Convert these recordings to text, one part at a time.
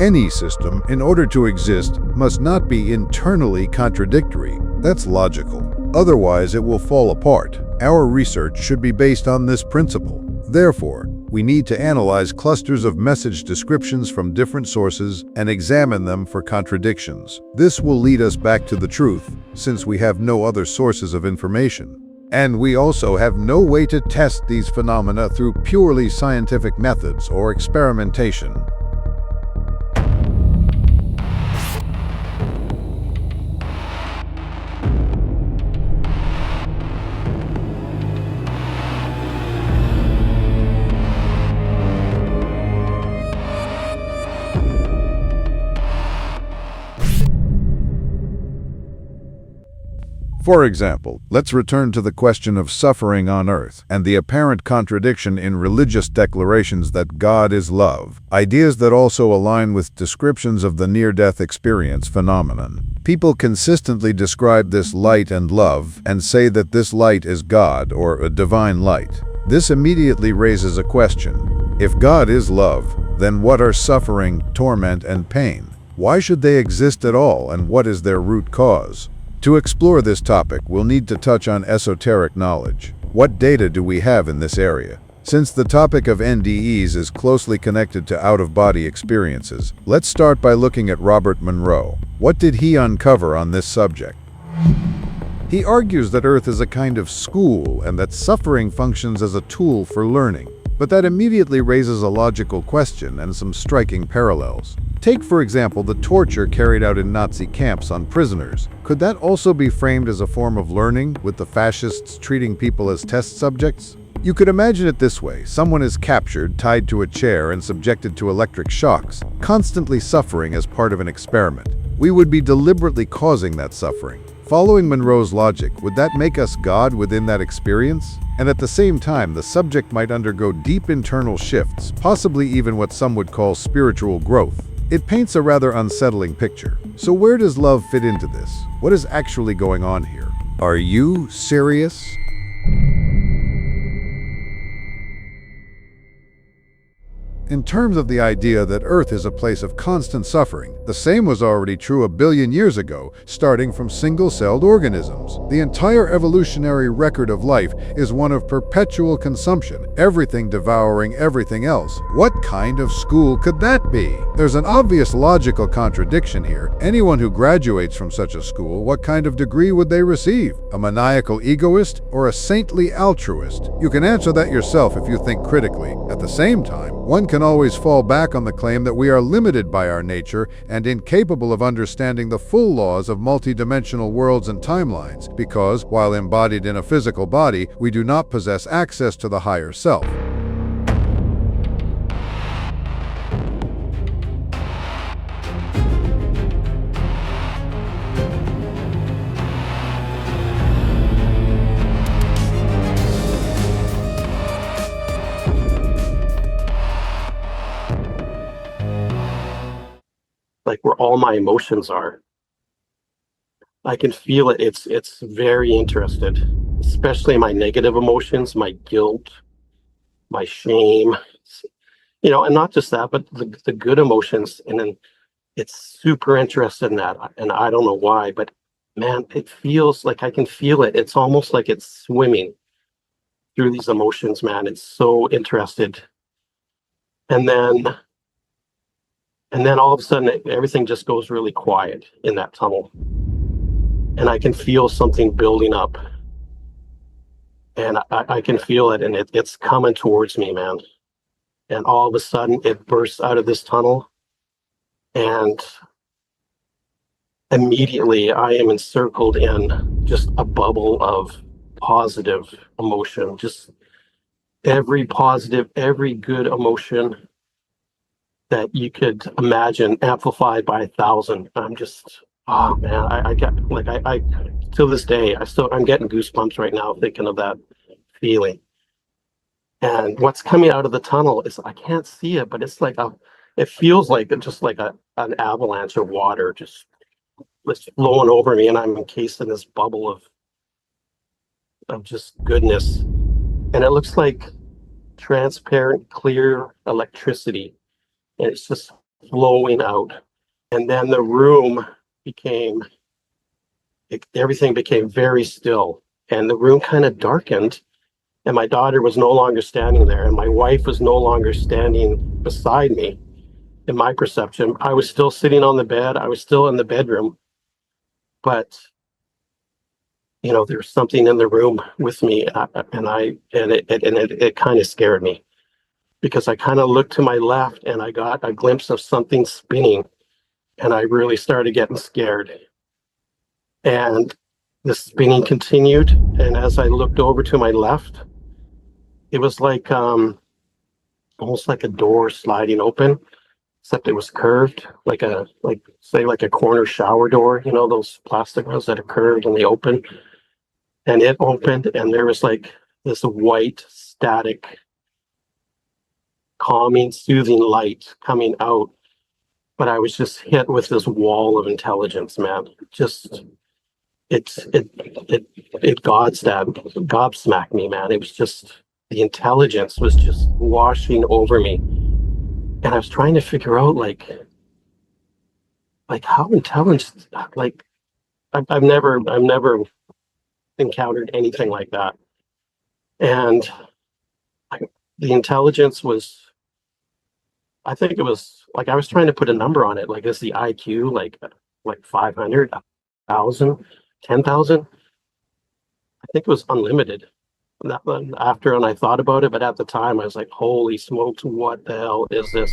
Any system, in order to exist, must not be internally contradictory. That's logical. Otherwise, it will fall apart. Our research should be based on this principle. Therefore, we need to analyze clusters of message descriptions from different sources and examine them for contradictions. This will lead us back to the truth, since we have no other sources of information. And we also have no way to test these phenomena through purely scientific methods or experimentation. For example, let's return to the question of suffering on earth and the apparent contradiction in religious declarations that God is love, ideas that also align with descriptions of the near-death experience phenomenon. People consistently describe this light and love and say that this light is God or a divine light. This immediately raises a question. If God is love, then what are suffering, torment, and pain? Why should they exist at all, and what is their root cause? To explore this topic, we'll need to touch on esoteric knowledge. What data do we have in this area? Since the topic of NDEs is closely connected to out-of-body experiences, let's start by looking at Robert Monroe. What did he uncover on this subject? He argues that Earth is a kind of school and that suffering functions as a tool for learning. But that immediately raises a logical question and some striking parallels. Take, for example, the torture carried out in Nazi camps on prisoners. Could that also be framed as a form of learning, with the fascists treating people as test subjects? You could imagine it this way. Someone is captured, tied to a chair, and subjected to electric shocks, constantly suffering as part of an experiment. We would be deliberately causing that suffering. Following Monroe's logic, would that make us God within that experience? And at the same time, the subject might undergo deep internal shifts, possibly even what some would call spiritual growth. It paints a rather unsettling picture. So where does love fit into this? What is actually going on here? Are you serious? In terms of the idea that Earth is a place of constant suffering, the same was already true a billion years ago, starting from single-celled organisms. The entire evolutionary record of life is one of perpetual consumption, everything devouring everything else. What kind of school could that be? There's an obvious logical contradiction here. Anyone who graduates from such a school, what kind of degree would they receive? A maniacal egoist or a saintly altruist? You can answer that yourself if you think critically. At the same time, one can always fall back on the claim that we are limited by our nature and incapable of understanding the full laws of multidimensional worlds and timelines, because, while embodied in a physical body, we do not possess access to the higher self. Like where all my emotions are. I can feel it. It's very interested, especially my negative emotions, my guilt, my shame, and not just that, but the good emotions. And then it's super interested in that. And I don't know why, but man, it feels like I can feel it. It's almost like it's swimming through these emotions, man. It's so interested. And then all of a sudden, everything just goes really quiet in that tunnel. And I can feel something building up. And I can feel it, and it's coming towards me, man. And all of a sudden, it bursts out of this tunnel. And immediately, I am encircled in just a bubble of positive emotion. Just every positive, every good emotion that you could imagine, amplified by 1,000. I'm just, oh man, I get like I to this day, I'm getting goosebumps right now thinking of that feeling. And what's coming out of the tunnel is, I can't see it, but it's like it feels like just like an avalanche of water just flowing over me, and I'm encased in this bubble of just goodness. And it looks like transparent, clear electricity. And it's just flowing out. And then the room became, everything became very still. And the room kind of darkened. And my daughter was no longer standing there. And my wife was no longer standing beside me. In my perception, I was still sitting on the bed. I was still in the bedroom. But, you know, there's something in the room with me. And it kind of scared me, because I kind of looked to my left and I got a glimpse of something spinning, and I really started getting scared. And the spinning continued, and as I looked over to my left, it was like almost like a door sliding open, except it was curved, like a corner shower door, you know, those plastic ones that are curved and they open. And it opened, and there was like this white static calming, soothing light coming out. But I was just hit with this wall of intelligence, man. Just it gobsmacked me, man. It was just, the intelligence was just washing over me. And I was trying to figure out like how intelligent, like I've never encountered anything like that. And the intelligence was, I think it was like, I was trying to put a number on it. Like, is the IQ like 500, 1,000, 10,000? I think it was unlimited. That one after, and I thought about it, but at the time I was like, holy smokes, what the hell is this?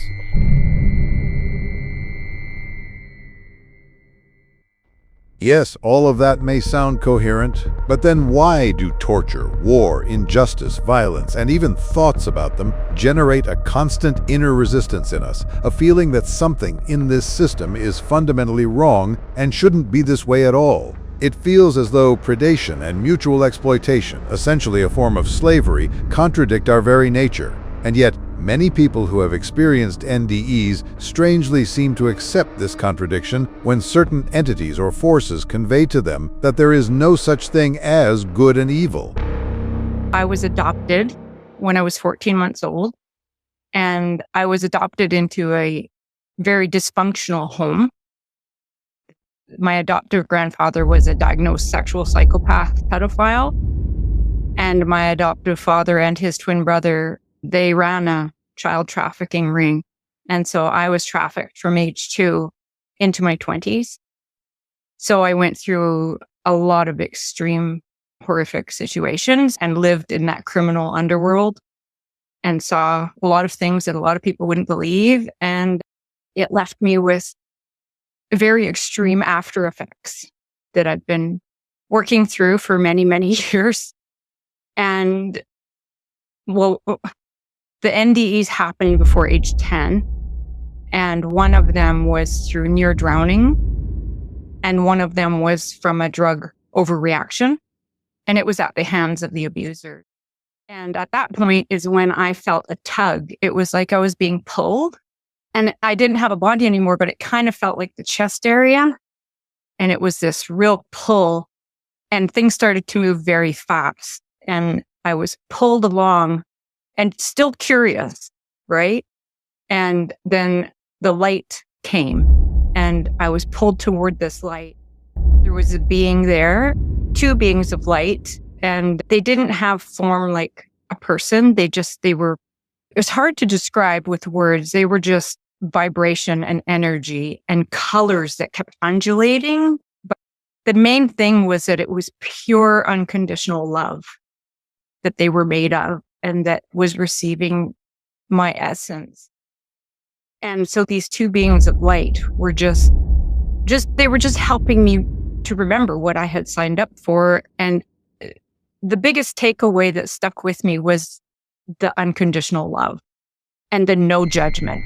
Yes, all of that may sound coherent, but then why do torture, war, injustice, violence, and even thoughts about them generate a constant inner resistance in us, a feeling that something in this system is fundamentally wrong and shouldn't be this way at all? It feels as though predation and mutual exploitation, essentially a form of slavery, contradict our very nature. And yet, many people who have experienced NDEs strangely seem to accept this contradiction when certain entities or forces convey to them that there is no such thing as good and evil. I was adopted when I was 14 months old, and I was adopted into a very dysfunctional home. My adoptive grandfather was a diagnosed sexual psychopath pedophile, and my adoptive father and his twin brother, they ran a child trafficking ring. And so I was trafficked from age 2 into my 20s. So I went through a lot of extreme, horrific situations and lived in that criminal underworld and saw a lot of things that a lot of people wouldn't believe. And it left me with very extreme after effects that I've been working through for many, many years. And well, the NDEs happened before age 10. And one of them was through near drowning. And one of them was from a drug overreaction. And it was at the hands of the abuser. And at that point is when I felt a tug. It was like I was being pulled. And I didn't have a body anymore, but it kind of felt like the chest area. And it was this real pull. And things started to move very fast. And I was pulled along and still curious, right? And then the light came and I was pulled toward this light. There was a being there, 2 beings of light, and they didn't have form like a person. They were, it was hard to describe with words. They were just vibration and energy and colors that kept undulating. But the main thing was that it was pure unconditional love that they were made of and that was receiving my essence. And so these 2 beings of light were they were just helping me to remember what I had signed up for. And the biggest takeaway that stuck with me was the unconditional love and the no judgment.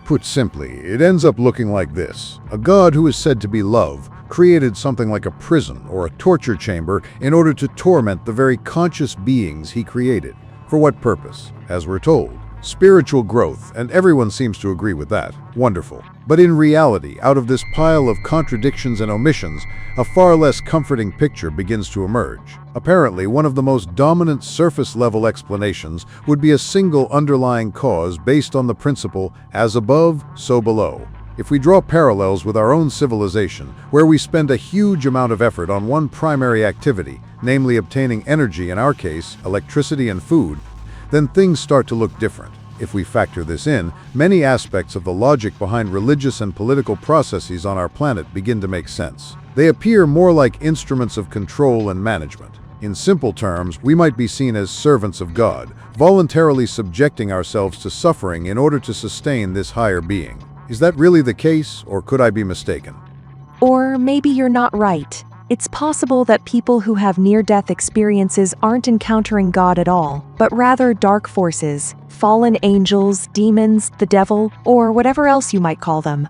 Put simply, it ends up looking like this. A God who is said to be love created something like a prison or a torture chamber in order to torment the very conscious beings he created. For what purpose? As we're told, spiritual growth, and everyone seems to agree with that. Wonderful. But in reality, out of this pile of contradictions and omissions, a far less comforting picture begins to emerge. Apparently, one of the most dominant surface-level explanations would be a single underlying cause based on the principle, as above, so below. If we draw parallels with our own civilization, where we spend a huge amount of effort on one primary activity, namely obtaining energy, in our case, electricity and food, then things start to look different. If we factor this in, many aspects of the logic behind religious and political processes on our planet begin to make sense. They appear more like instruments of control and management. In simple terms, we might be seen as servants of God, voluntarily subjecting ourselves to suffering in order to sustain this higher being. Is that really the case, or could I be mistaken? Or maybe you're not right. It's possible that people who have near-death experiences aren't encountering God at all, but rather dark forces, fallen angels, demons, the devil, or whatever else you might call them.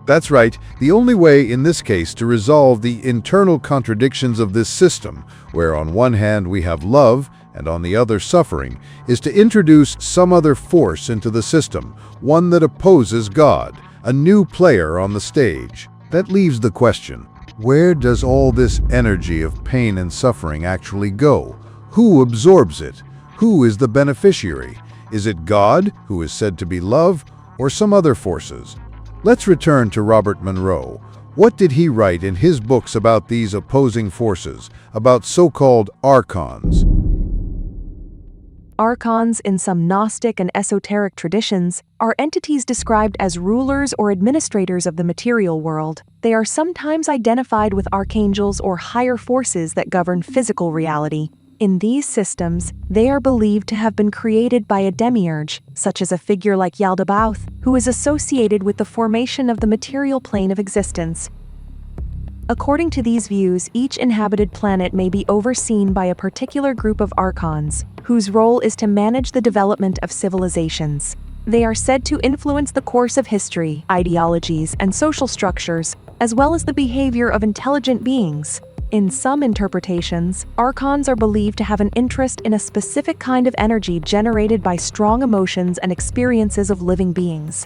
That's right. The only way in this case to resolve the internal contradictions of this system, where on one hand we have love and on the other suffering, is to introduce some other force into the system, one that opposes God, a new player on the stage. That leaves the question, where does all this energy of pain and suffering actually go? Who absorbs it? Who is the beneficiary? Is it God, who is said to be love, or some other forces? Let's return to Robert Monroe. What did he write in his books about these opposing forces, about so-called archons? Archons, in some Gnostic and esoteric traditions, are entities described as rulers or administrators of the material world. They are sometimes identified with archangels or higher forces that govern physical reality. In these systems, they are believed to have been created by a demiurge, such as a figure like Yaldabaoth, who is associated with the formation of the material plane of existence. According to these views, each inhabited planet may be overseen by a particular group of archons, whose role is to manage the development of civilizations. They are said to influence the course of history, ideologies, and social structures, as well as the behavior of intelligent beings. In some interpretations, archons are believed to have an interest in a specific kind of energy generated by strong emotions and experiences of living beings.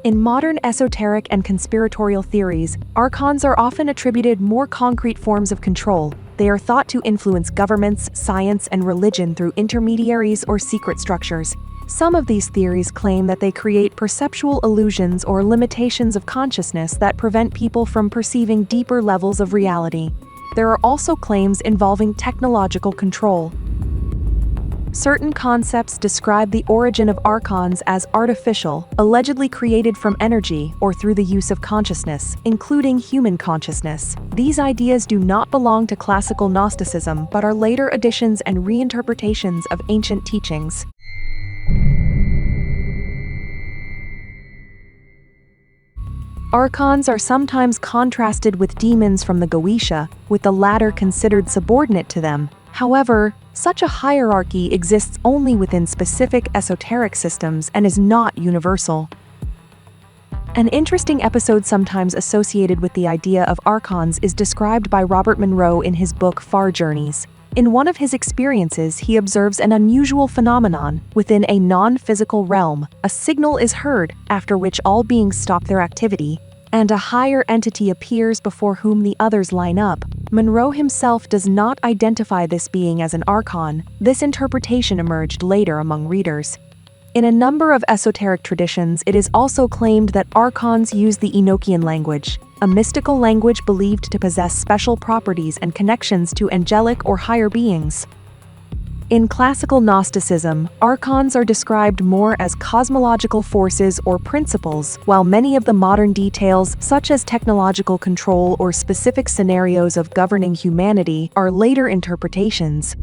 In modern esoteric and conspiratorial theories, archons are often attributed more concrete forms of control. They are thought to influence governments, science, and religion through intermediaries or secret structures. Some of these theories claim that they create perceptual illusions or limitations of consciousness that prevent people from perceiving deeper levels of reality. There are also claims involving technological control. Certain concepts describe the origin of archons as artificial, allegedly created from energy or through the use of consciousness, including human consciousness. These ideas do not belong to classical Gnosticism, but are later additions and reinterpretations of ancient teachings. Archons are sometimes contrasted with demons from the Goetia, with the latter considered subordinate to them. However, such a hierarchy exists only within specific esoteric systems and is not universal. An interesting episode sometimes associated with the idea of archons is described by Robert Monroe in his book Far Journeys. In one of his experiences, he observes an unusual phenomenon. Within a non-physical realm, a signal is heard, after which all beings stop their activity, and a higher entity appears before whom the others line up. Monroe himself does not identify this being as an archon. This interpretation emerged later among readers. In a number of esoteric traditions, it is also claimed that archons use the Enochian language, a mystical language believed to possess special properties and connections to angelic or higher beings. In classical Gnosticism, archons are described more as cosmological forces or principles, while many of the modern details, such as technological control or specific scenarios of governing humanity, are later interpretations.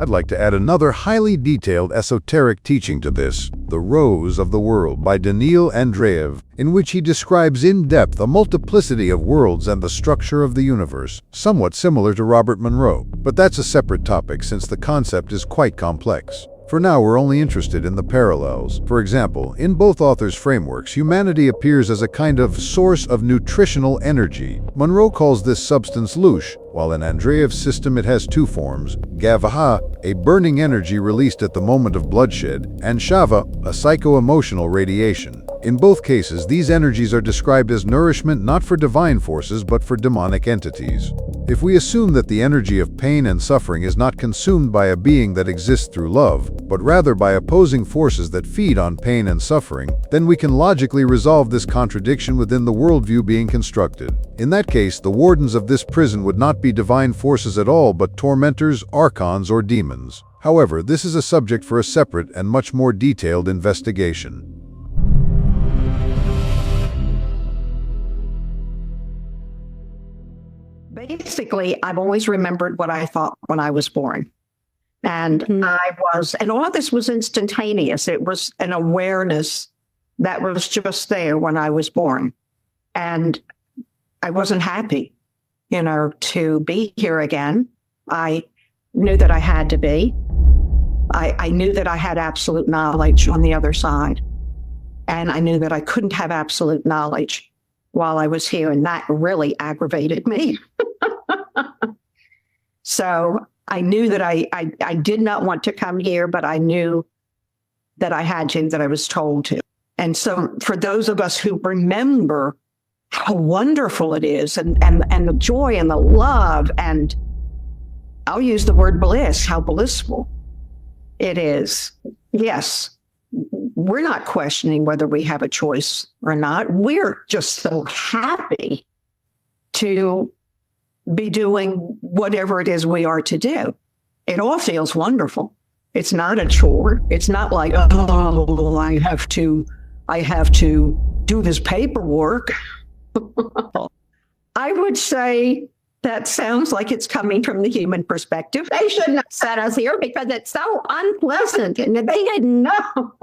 I'd like to add another highly detailed esoteric teaching to this, The Rose of the World by Daniil Andreev, in which he describes in depth a multiplicity of worlds and the structure of the universe, somewhat similar to Robert Monroe. But that's a separate topic since the concept is quite complex. For now, we're only interested in the parallels. For example, in both authors' frameworks, humanity appears as a kind of source of nutritional energy. Monroe calls this substance lush, while in Andreev's system it has two forms: Gavaha, a burning energy released at the moment of bloodshed, and Shava, a psycho-emotional radiation. In both cases, these energies are described as nourishment not for divine forces but for demonic entities. If we assume that the energy of pain and suffering is not consumed by a being that exists through love, but rather by opposing forces that feed on pain and suffering, then we can logically resolve this contradiction within the worldview being constructed. In that case, the wardens of this prison would not be divine forces at all, but tormentors, archons, or demons. However, this is a subject for a separate and much more detailed investigation. Basically, I've always remembered what I thought when I was born. And and all of this was instantaneous. It was an awareness that was just there when I was born. And I wasn't happy, to be here again. I knew that I had to be. I knew that I had absolute knowledge on the other side. And I knew that I couldn't have absolute knowledge while I was here. And that really aggravated me. So I knew that I did not want to come here, but I knew that I had to, that I was told to. And so for those of us who remember how wonderful it is and the joy and the love, and I'll use the word bliss, how blissful it is. Yes, we're not questioning whether we have a choice or not. We're just so happy to be doing whatever it is we are to do. It all feels wonderful. It's not a chore. It's not like, oh, I have to do this paperwork. I would say that sounds like it's coming from the human perspective. They shouldn't have sent us here because it's so unpleasant and they didn't know.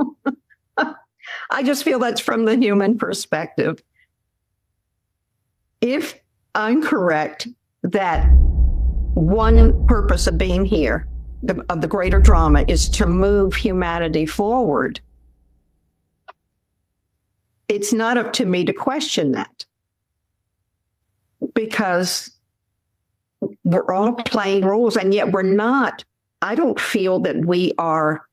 I just feel that's from the human perspective. If I'm correct, that one purpose of being here, of the greater drama, is to move humanity forward, it's not up to me to question that, because we're all playing roles, and yet we're not. I don't feel that we are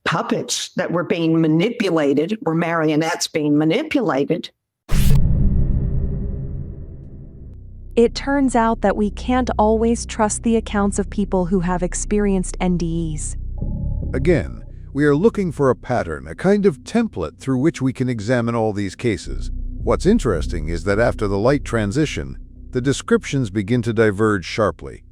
puppets, that we're being manipulated. We're marionettes being manipulated. It turns out that we can't always trust the accounts of people who have experienced NDEs. Again, we are looking for a pattern, a kind of template through which we can examine all these cases. What's interesting is that after the light transition, the descriptions begin to diverge sharply.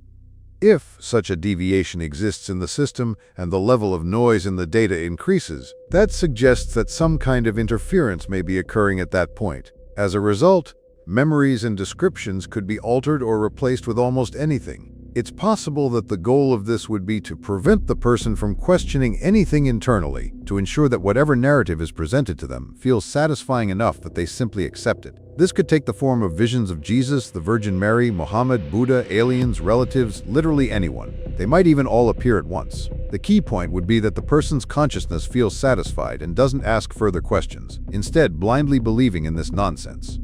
If such a deviation exists in the system and the level of noise in the data increases, that suggests that some kind of interference may be occurring at that point. As a result, memories and descriptions could be altered or replaced with almost anything. It's possible that the goal of this would be to prevent the person from questioning anything internally, to ensure that whatever narrative is presented to them feels satisfying enough that they simply accept it. This could take the form of visions of Jesus, the Virgin Mary, Muhammad, Buddha, aliens, relatives, literally anyone. They might even all appear at once. The key point would be that the person's consciousness feels satisfied and doesn't ask further questions, instead blindly believing in this nonsense.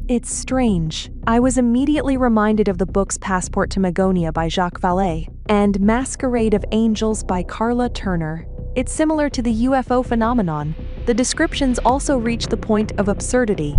It's strange. I was immediately reminded of the books Passport to Magonia by Jacques Vallée and Masquerade of Angels by Carla Turner. It's similar to the UFO phenomenon. The descriptions also reach the point of absurdity.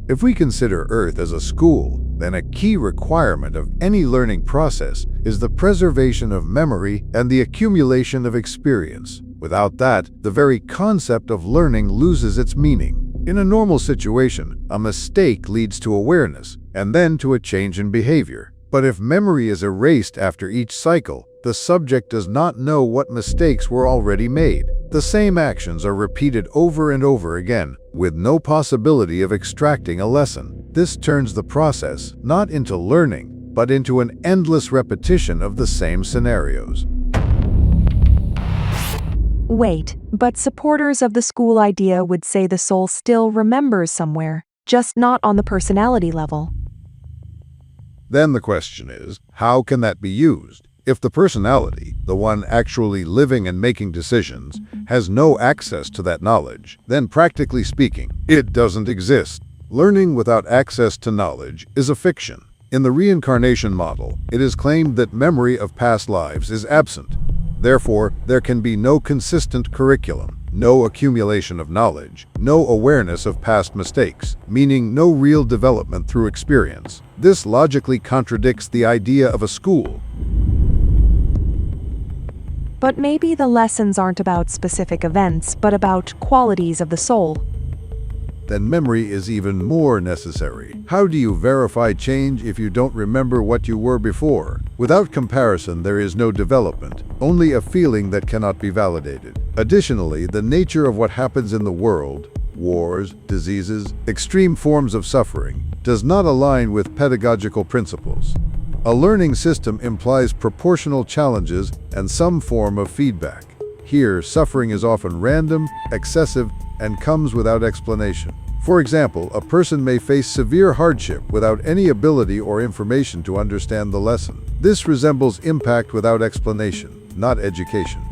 If we consider Earth as a school, then a key requirement of any learning process is the preservation of memory and the accumulation of experience. Without that, the very concept of learning loses its meaning. In a normal situation, a mistake leads to awareness, and then to a change in behavior. But if memory is erased after each cycle, the subject does not know what mistakes were already made. The same actions are repeated over and over again, with no possibility of extracting a lesson. This turns the process not into learning, but into an endless repetition of the same scenarios. Wait, but supporters of the school idea would say the soul still remembers somewhere, just not on the personality level. Then the question is, how can that be used? If the personality, the one actually living and making decisions, has no access to that knowledge, then practically speaking, it doesn't exist. Learning without access to knowledge is a fiction. In the reincarnation model, it is claimed that memory of past lives is absent. Therefore, there can be no consistent curriculum, no accumulation of knowledge, no awareness of past mistakes, meaning no real development through experience. This logically contradicts the idea of a school. But maybe the lessons aren't about specific events, but about qualities of the soul. Then memory is even more necessary. How do you verify change if you don't remember what you were before? Without comparison, there is no development, only a feeling that cannot be validated. Additionally, the nature of what happens in the world, wars, diseases, extreme forms of suffering, does not align with pedagogical principles. A learning system implies proportional challenges and some form of feedback. Here, suffering is often random, excessive, and comes without explanation. For example, a person may face severe hardship without any ability or information to understand the lesson. This resembles impact without explanation, not education.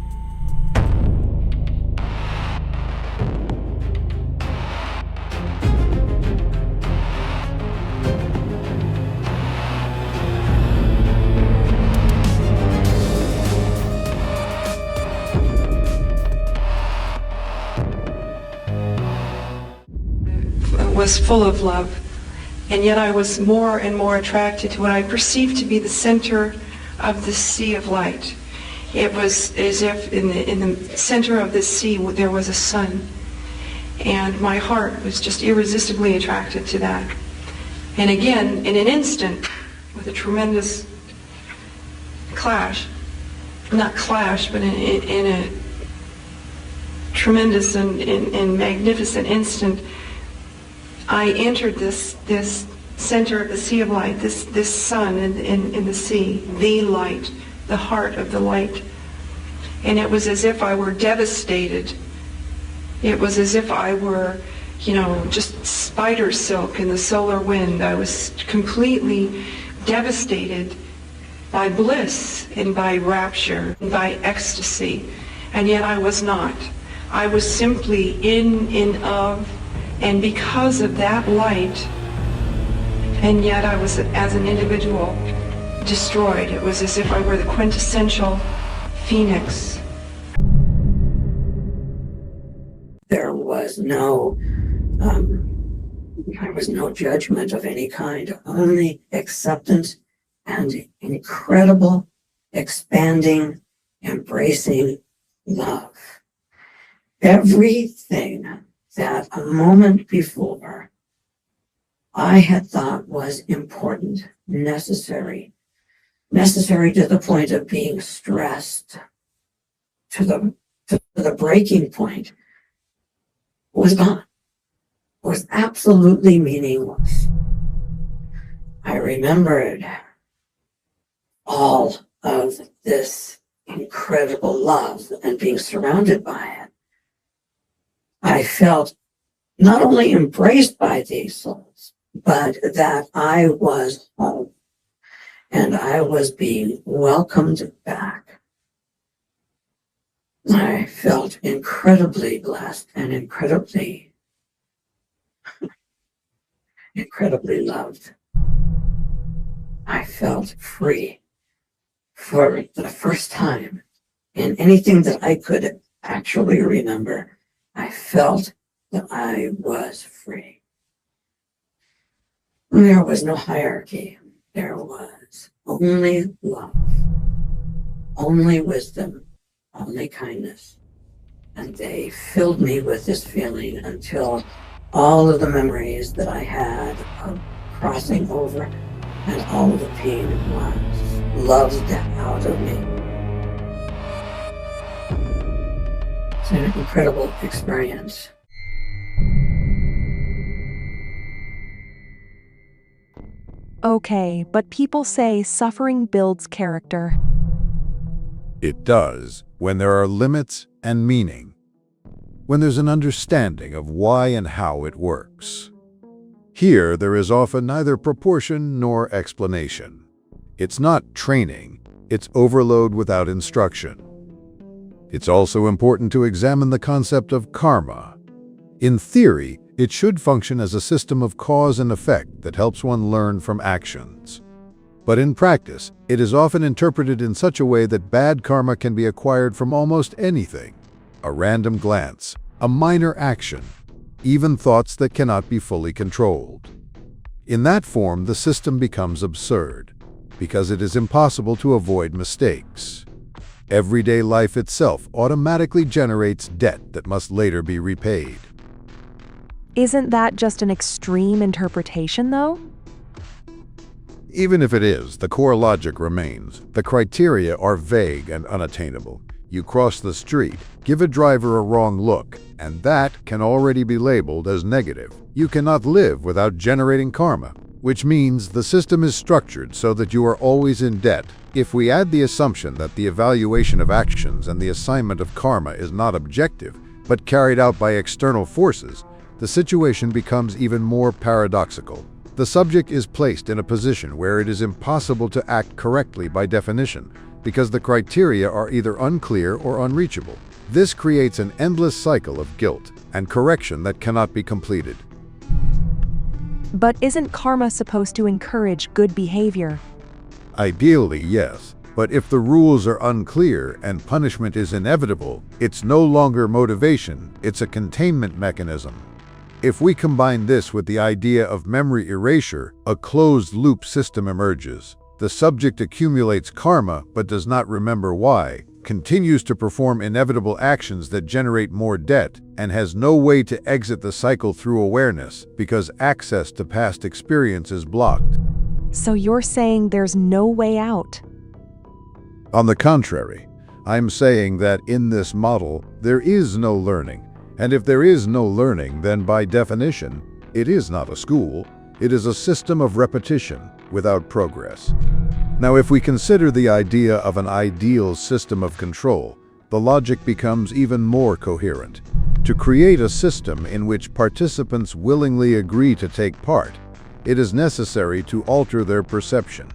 Was full of love, and yet I was more and more attracted to what I perceived to be the center of the sea of light. It was as if in the center of this sea there was a sun, and my heart was just irresistibly attracted to that. And again, in an instant, with a tremendous clash, not clash, but in a tremendous and magnificent instant, I entered this center of the sea of light, this sun in the sea, the light, the heart of the light. And it was as if I were devastated. It was as if I were, just spider silk in the solar wind. I was completely devastated by bliss and by rapture and by ecstasy. And yet I was not. I was simply in of, and because of that light, and yet I was, as an individual, destroyed. It was as if I were the quintessential phoenix. There was no judgment of any kind, only acceptance and incredible, expanding, embracing love. Everything that a moment before I had thought was important, necessary to the point of being stressed, to the breaking point, was gone, was absolutely meaningless. I remembered all of this incredible love and being surrounded by it. I felt not only embraced by these souls, but that I was home and I was being welcomed back. I felt incredibly blessed and incredibly loved. I felt free for the first time in anything that I could actually remember. I felt that I was free. There was no hierarchy. There was only love, only wisdom, only kindness. And they filled me with this feeling until all of the memories that I had of crossing over and all of the pain was loved out of me. It's an incredible experience. Okay, but people say suffering builds character. It does, when there are limits and meaning, when there's an understanding of why and how it works. Here, there is often neither proportion nor explanation. It's not training, it's overload without instruction. It's also important to examine the concept of karma. In theory, it should function as a system of cause and effect that helps one learn from actions. But in practice, it is often interpreted in such a way that bad karma can be acquired from almost anything: a random glance, a minor action, even thoughts that cannot be fully controlled. In that form, the system becomes absurd, because it is impossible to avoid mistakes. Everyday life itself automatically generates debt that must later be repaid. Isn't that just an extreme interpretation, though? Even if it is, the core logic remains. The criteria are vague and unattainable. You cross the street, give a driver a wrong look, and that can already be labeled as negative. You cannot live without generating karma, which means the system is structured so that you are always in debt. If we add the assumption that the evaluation of actions and the assignment of karma is not objective, but carried out by external forces, the situation becomes even more paradoxical. The subject is placed in a position where it is impossible to act correctly by definition, because the criteria are either unclear or unreachable. This creates an endless cycle of guilt and correction that cannot be completed. But isn't karma supposed to encourage good behavior? Ideally, yes. But if the rules are unclear and punishment is inevitable, it's no longer motivation, it's a containment mechanism. If we combine this with the idea of memory erasure, a closed-loop system emerges. The subject accumulates karma but does not remember why, continues to perform inevitable actions that generate more debt, and has no way to exit the cycle through awareness because access to past experience is blocked. So you're saying there's no way out? On the contrary, I'm saying that in this model, there is no learning. And if there is no learning, then by definition, it is not a school. It is a system of repetition without progress. Now, if we consider the idea of an ideal system of control, the logic becomes even more coherent. To create a system in which participants willingly agree to take part, it is necessary to alter their perception.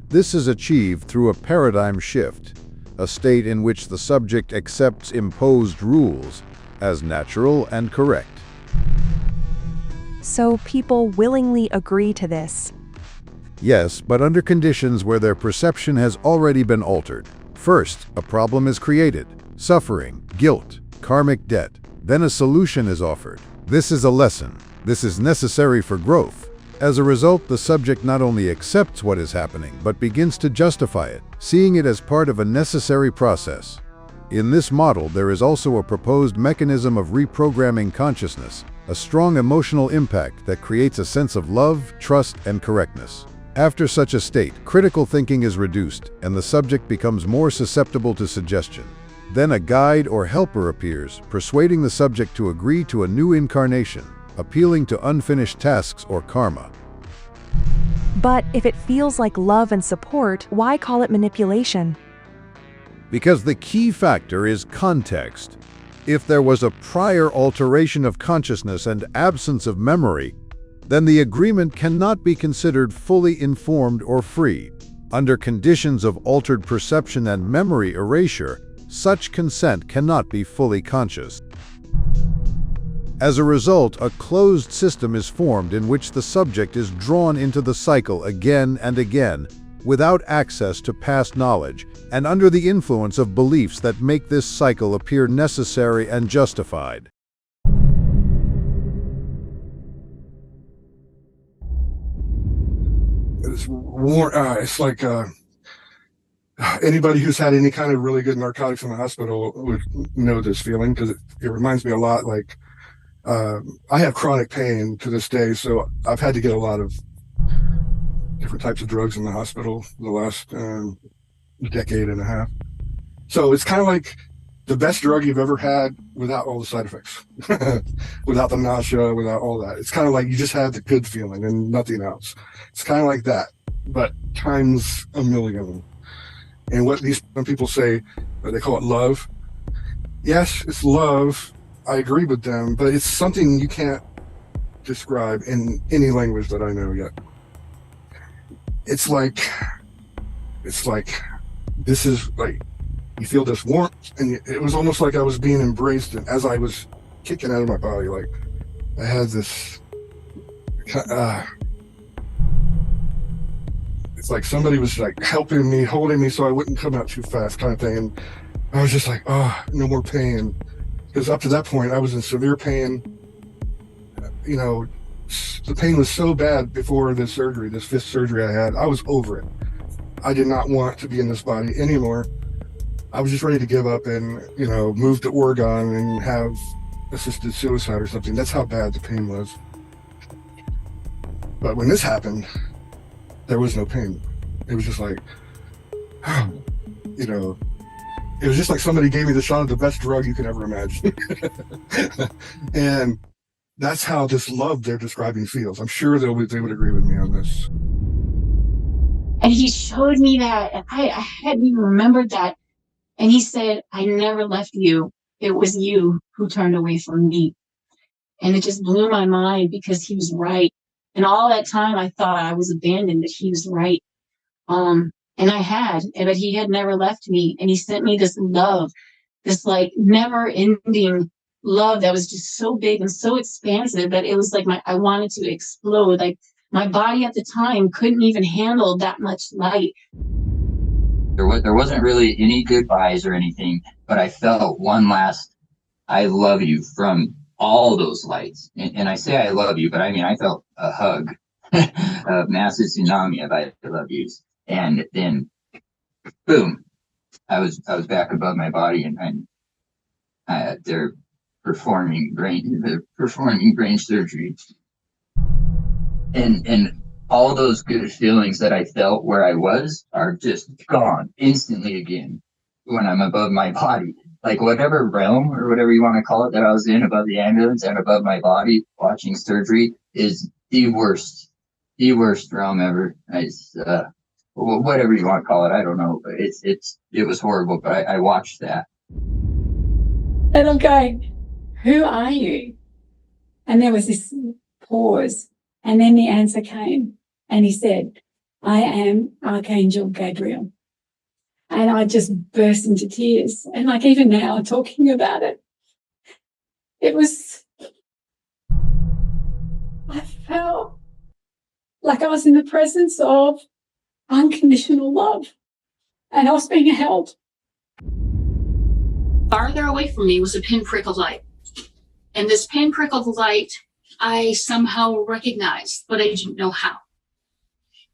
This is achieved through a paradigm shift, a state in which the subject accepts imposed rules as natural and correct. So people willingly agree to this? Yes, but under conditions where their perception has already been altered. First, a problem is created: suffering, guilt, karmic debt. Then a solution is offered. This is a lesson. This is necessary for growth. As a result, the subject not only accepts what is happening, but begins to justify it, seeing it as part of a necessary process. In this model, there is also a proposed mechanism of reprogramming consciousness, a strong emotional impact that creates a sense of love, trust, and correctness. After such a state, critical thinking is reduced, and the subject becomes more susceptible to suggestion. Then a guide or helper appears, persuading the subject to agree to a new incarnation, appealing to unfinished tasks or karma. But if it feels like love and support, why call it manipulation? Because the key factor is context. If there was a prior alteration of consciousness and absence of memory, then the agreement cannot be considered fully informed or free. Under conditions of altered perception and memory erasure, such consent cannot be fully conscious. As a result, a closed system is formed in which the subject is drawn into the cycle again and again, without access to past knowledge, and under the influence of beliefs that make this cycle appear necessary and justified. It's like anybody who's had any kind of really good narcotics in the hospital would know this feeling, because it reminds me a lot like I have chronic pain to this day, so I've had to get a lot of different types of drugs in the hospital the last decade and a half. So it's kind of like the best drug you've ever had without all the side effects, without the nausea, without all that. It's kind of like you just had the good feeling and nothing else. It's kind of like that, but times a million. And what these people say, they call it love. Yes, it's love. I agree with them, but it's something you can't describe in any language that I know yet. It's like this is like, you feel this warmth, and it was almost like I was being embraced, and as I was kicking out of my body, like I had this it's like somebody was like helping me, holding me so I wouldn't come out too fast, kind of thing. And I was just like, oh, no more pain, because up to that point I was in severe pain. You know, the pain was so bad before this surgery, this 5th surgery I had. I was over it. I did not want to be in this body anymore. I was just ready to give up and, you know, move to Oregon and have assisted suicide or something. That's how bad the pain was. But when this happened, there was no pain. It was just like, you know, it was just like somebody gave me the shot of the best drug you could ever imagine. And that's how this love they're describing feels. I'm sure they would agree with me on this. And he showed me that, and I hadn't even remembered that. And he said, I never left you. It was you who turned away from me. And it just blew my mind, because he was right. And all that time I thought I was abandoned, but he was right. And I had, but he had never left me. And he sent me this love, this like never ending love that was just so big and so expansive that it was like I wanted to explode. Like my body at the time couldn't even handle that much light. There wasn't really any goodbyes or anything, but I felt one last I love you from all those lights. And I say I love you, but I mean, I felt a hug, a massive tsunami of I love yous. And then, boom, I was back above my body, and they're performing brain surgery. And all those good feelings that I felt where I was are just gone instantly again when I'm above my body. Like whatever realm or whatever you want to call it that I was in above the ambulance and above my body watching surgery is the worst realm ever. It's whatever you want to call it, I don't know. But it was horrible, but I watched that. And I'm going, who are you? And there was this pause. And then the answer came, and he said, I am Archangel Gabriel. And I just burst into tears. And like even now talking about it, I felt like I was in the presence of unconditional love, and I was being held. Farther away from me was a pinprick of light. And this pinprick of light I somehow recognized, but I didn't know how.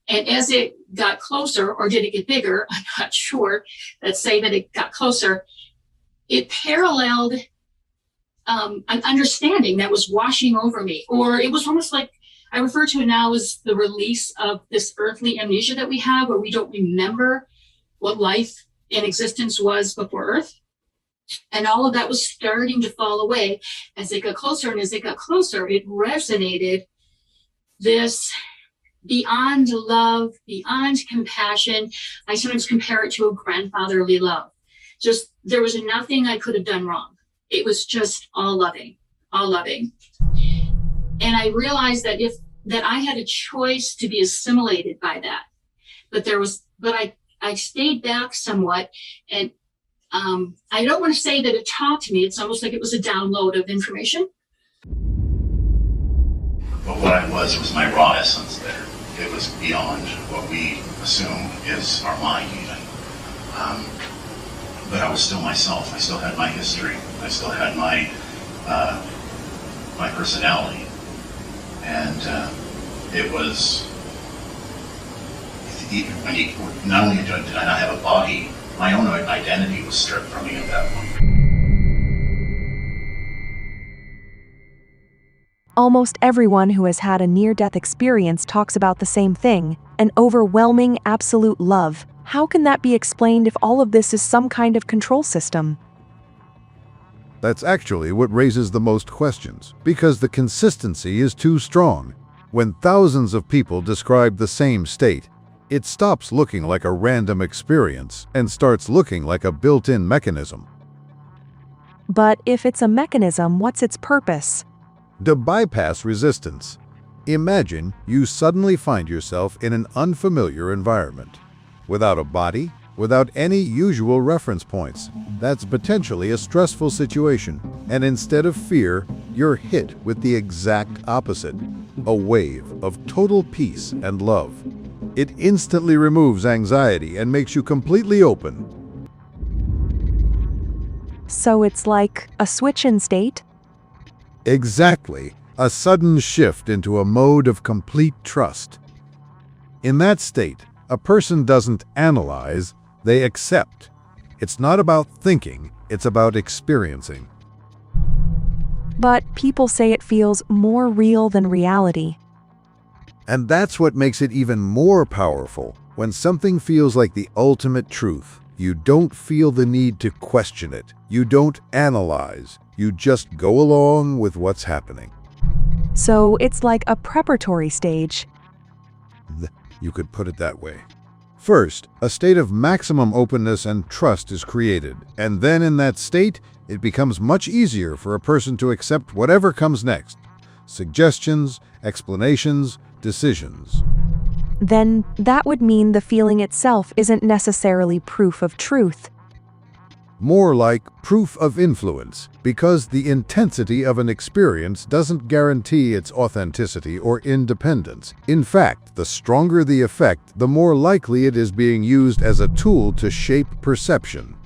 And as it got closer, or did it get bigger? I'm not sure. Let's say that it got closer. It paralleled an understanding that was washing over me, or it was almost like I refer to it now as the release of this earthly amnesia that we have, where we don't remember what life in existence was before Earth. And all of that was starting to fall away as it got closer. And as it got closer, it resonated this beyond love, beyond compassion. I sometimes compare it to a grandfatherly love. Just, there was nothing I could have done wrong. It was just all loving, all loving. And I realized that that I had a choice to be assimilated by that. But I stayed back somewhat, and I don't want to say that it talked to me. It's almost like it was a download of information. But what I was my raw essence there. It was beyond what we assume is our mind even. But I was still myself. I still had my history. I still had my personality. And it was, when you, not only did I not have a body, my own identity was stripped from me at that point. Almost everyone who has had a near-death experience talks about the same thing, an overwhelming, absolute love. How can that be explained if all of this is some kind of control system? That's actually what raises the most questions, because the consistency is too strong. When thousands of people describe the same state, it stops looking like a random experience and starts looking like a built-in mechanism. But if it's a mechanism, what's its purpose? To bypass resistance, imagine you suddenly find yourself in an unfamiliar environment. Without a body, without any usual reference points. That's potentially a stressful situation. And instead of fear, you're hit with the exact opposite. A wave of total peace and love. It instantly removes anxiety and makes you completely open. So it's like a switch in state? Exactly. A sudden shift into a mode of complete trust. In that state, a person doesn't analyze, they accept. It's not about thinking, it's about experiencing. But people say it feels more real than reality. And that's what makes it even more powerful. When something feels like the ultimate truth, you don't feel the need to question it. You don't analyze. You just go along with what's happening. So it's like a preparatory stage. You could put it that way. First, a state of maximum openness and trust is created, and then in that state, it becomes much easier for a person to accept whatever comes next. Suggestions, explanations, decisions. Then that would mean the feeling itself isn't necessarily proof of truth. More like proof of influence, because the intensity of an experience doesn't guarantee its authenticity or independence. In fact, the stronger the effect, the more likely it is being used as a tool to shape perception.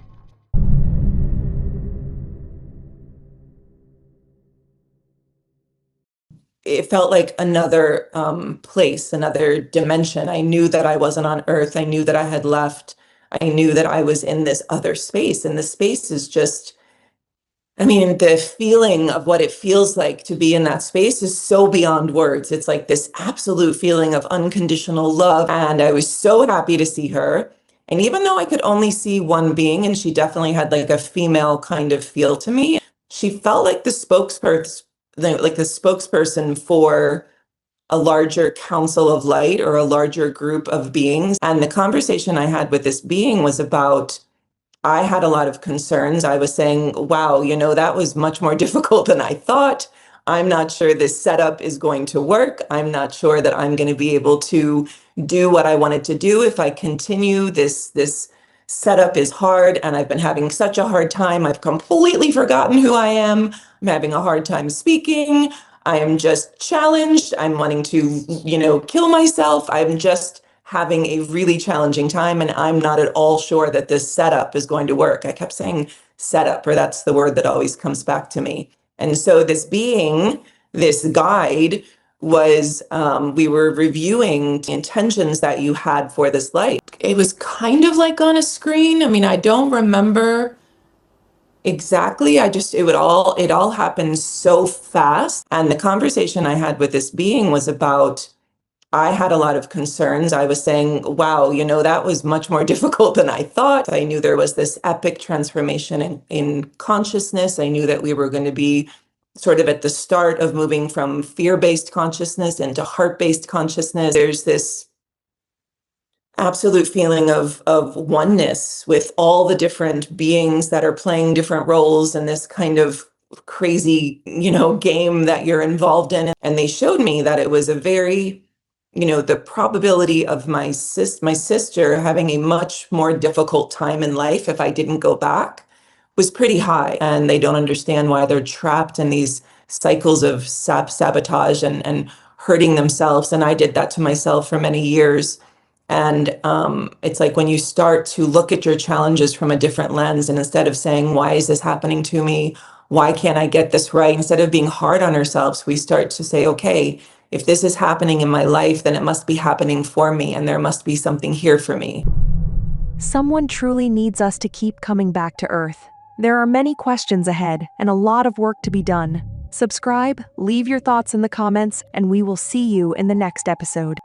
It felt like another place, another dimension. I knew that I wasn't on Earth. I knew that I had left. I knew that I was in this other space. And the space is just, I mean, the feeling of what it feels like to be in that space is so beyond words. It's like this absolute feeling of unconditional love. And I was so happy to see her. And even though I could only see one being, and she definitely had like a female kind of feel to me, she felt like the spokesperson for a larger council of light or a larger group of beings. And the conversation I had with this being was about, I had a lot of concerns. I was saying, wow, that was much more difficult than I thought. I'm not sure this setup is going to work. I'm not sure that I'm going to be able to do what I wanted to do if I continue. This setup is hard, and I've been having such a hard time. I've completely forgotten who I am. I'm having a hard time speaking. I am just challenged. I'm wanting to, kill myself. I'm just having a really challenging time, and I'm not at all sure that this setup is going to work. I kept saying setup, or that's the word that always comes back to me. And so this being, this guide, was, we were reviewing the intentions that you had for this light. It was kind of like on a screen. I mean, I don't remember exactly. it all happened so fast. And the conversation I had with this being was about, I had a lot of concerns. I was saying, wow, that was much more difficult than I thought. I knew there was this epic transformation in consciousness. I knew that we were going to be sort of at the start of moving from fear-based consciousness into heart-based consciousness. There's this absolute feeling of oneness with all the different beings that are playing different roles in this kind of crazy, game that you're involved in. And they showed me that it was a very, the probability of my sister having a much more difficult time in life if I didn't go back was pretty high. And they don't understand why they're trapped in these cycles of sabotage and hurting themselves. And I did that to myself for many years. And it's like when you start to look at your challenges from a different lens, and instead of saying, why is this happening to me? Why can't I get this right? Instead of being hard on ourselves, we start to say, okay, if this is happening in my life, then it must be happening for me, and there must be something here for me. Someone truly needs us to keep coming back to Earth. There are many questions ahead and a lot of work to be done. Subscribe, leave your thoughts in the comments, and we will see you in the next episode.